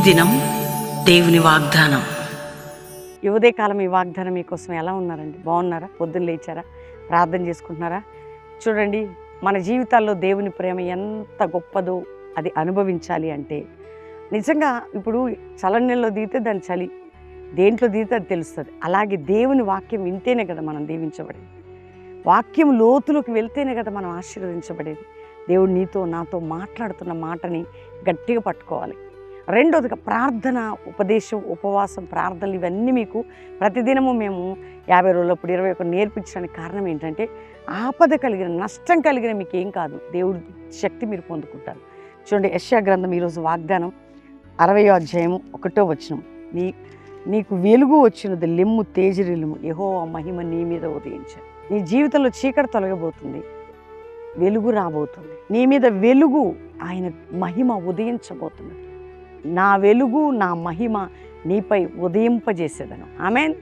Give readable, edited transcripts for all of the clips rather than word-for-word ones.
దినం దేవుని వాగ్దానం. ఈ ఉదయకాలం ఈ వాగ్దానం మీకోసం ఎలా ఉన్నారండి? బాగున్నారా? పొద్దున్న లేచారా? ప్రార్థన చేసుకుంటున్నారా? చూడండి, మన జీవితాల్లో దేవుని ప్రేమ ఎంత గొప్పదో అది అనుభవించాలి అంటే నిజంగా ఇప్పుడు చలని నీళ్ళలో దిగితే దాని చలి, దేంట్లో దిగితే అది తెలుస్తుంది. అలాగే దేవుని వాక్యం వింటేనే కదా మనం దీవించబడేది. వాక్యం లోతులోకి వెళ్తేనే కదా మనం ఆశీర్వదించబడేది. దేవుడు నీతో నాతో మాట్లాడుతున్న మాటని గట్టిగా పట్టుకోవాలి. రెండోదిగా ప్రార్థన, ఉపదేశం, ఉపవాసం, ప్రార్థనలు ఇవన్నీ మీకు ప్రతిదినము మేము 50 రోజులప్పుడు 21 నేర్పించడానికి కారణం ఏంటంటే ఆపద కలిగిన, నష్టం కలిగిన మీకు ఏం కాదు, దేవుడి శక్తి మీరు పొందుకుంటారు. చూడండి, యెషయా గ్రంథం ఈరోజు వాగ్దానం 60వ అధ్యాయము 1వ వచనం. నీకు వెలుగు వచ్చినది, లెమ్ము తేజరిల్లుము, యెహోవా మహిమ నీ మీద ఉదయించాడు. నీ జీవితంలో చీకటి తొలగబోతుంది, వెలుగు రాబోతుంది. నీ మీద వెలుగు, ఆయన మహిమ ఉదయించబోతున్నది. నా వెలుగు, నా మహిమ నీపై ఉదయింపజేసేదను. ఆమేన్.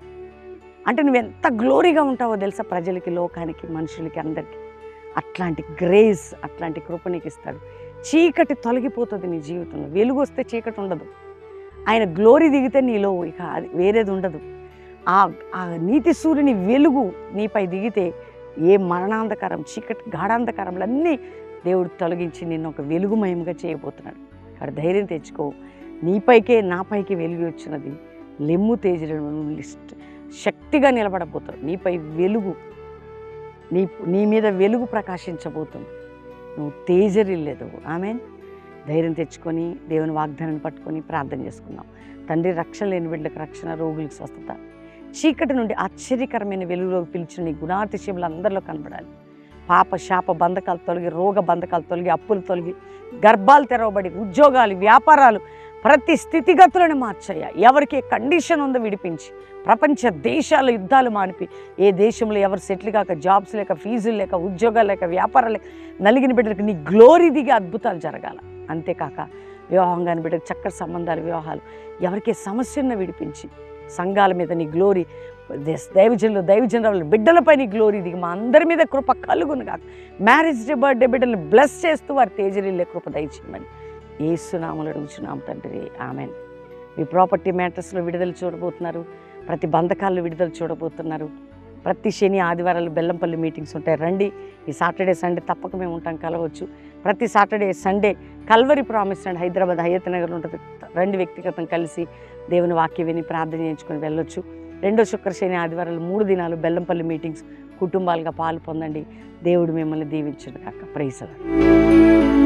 అంటే నువ్వు ఎంత గ్లోరీగా ఉంటావో తెలుసా, ప్రజలకి, లోకానికి, మనుషులకి, అందరికీ. అట్లాంటి గ్రేస్, అట్లాంటి కృప నీకు ఇస్తాడు. చీకటి తొలగిపోతుంది నీ జీవితంలో. వెలుగు వస్తే చీకటి ఉండదు. ఆయన గ్లోరీ దిగితే నీలో ఇక అది వేరేది ఉండదు. ఆ నీతి సూర్యుని వెలుగు నీపై దిగితే ఏ మరణాంధకారం, చీకటి, గాఢాంధకారంలన్నీ దేవుడు తొలగించి నిన్ను ఒక వెలుగుమయంగా చేయబోతున్నాడు. అక్కడ ధైర్యం తెచ్చుకో. నీపైకే నాపైకి వెలుగు వచ్చినది, లెమ్ము తేజరిల్లుము, శక్తిగా నిలబడబోతాడు. నీపై వెలుగు, నీ మీద వెలుగు ప్రకాశించబోతుంది. నువ్వు తేజరిల్లేదు. ఆమేన్. ధైర్యం తెచ్చుకొని దేవుని వాగ్దానాన్ని పట్టుకొని ప్రార్థన చేసుకుందాం. తండ్రి, రక్షణ లేని బిడ్డలకు రక్షణ, రోగులకు స్వస్థత, చీకటి నుండి ఆశ్చర్యకరమైన వెలుగులోకి పిలిచిన నీ గుణాతిశయములు అందరిలో కనబడాలి. పాప శాప బంధకాలు తొలగి, రోగ బంధకాలు తొలగి, అప్పులు తొలగి, గర్భాలు తెరవబడి, ఉద్యోగాలు, వ్యాపారాలు, ప్రతి స్థితిగతులను మార్చయ్యా. ఎవరికి ఏ కండిషన్ ఉందో విడిపించి, ప్రపంచ దేశాల యుద్ధాలు మానిపి, ఏ దేశంలో ఎవరు సెటిల్ కాక, జాబ్స్ లేక, ఫీజులు లేక, ఉద్యోగాలు లేక, వ్యాపారాలు లేక నలిగిన బిడ్డలకు నీ గ్లోరీ దిగి అద్భుతాలు జరగాల. అంతేకాక వివాహం కాని బిడ్డకు చక్కటి సంబంధాలు, వివాహాలు, ఎవరికే సమస్యలను విడిపించి, సంఘాల మీద నీ గ్లోరీ, దైవజనుల బిడ్డలపై నీ గ్లోరీ దిగి మా అందరి మీద కృప కలుగును కాక. మ్యారేజ్ డే, బర్త్డే బిడ్డలను బ్లెస్ చేస్తూ వారి తేజరిల్లే కృప దయచేయమని యేసు నామములో అడుగుచున్నాం తండ్రి. ఆమెన్. మీ ప్రాపర్టీ మ్యాటర్స్లో విడుదల చూడబోతున్నారు. ప్రతి బంధకాల్లో విడుదల చూడబోతున్నారు. ప్రతి శని ఆదివారాలు బెల్లంపల్లి మీటింగ్స్ ఉంటాయి. రండి. ఈ సాటర్డే సండే తప్పక మేము ఉంటాం, కలవచ్చు. ప్రతి Saturday Sunday Calvary Promise and Hyderabad హయత్ నగర్లో ఉంటుంది. రండి, వ్యక్తిగతం కలిసి దేవుని వాక్యం విని ప్రార్థన చేయించుకొని వెళ్ళొచ్చు. రెండో శుక్ర శని ఆదివారాలు 3 దినాలు బెల్లంపల్లి మీటింగ్స్ కుటుంబాలుగా పాలు పొందండి. దేవుడు మిమ్మల్ని దీవించును కాక. Praise the lord.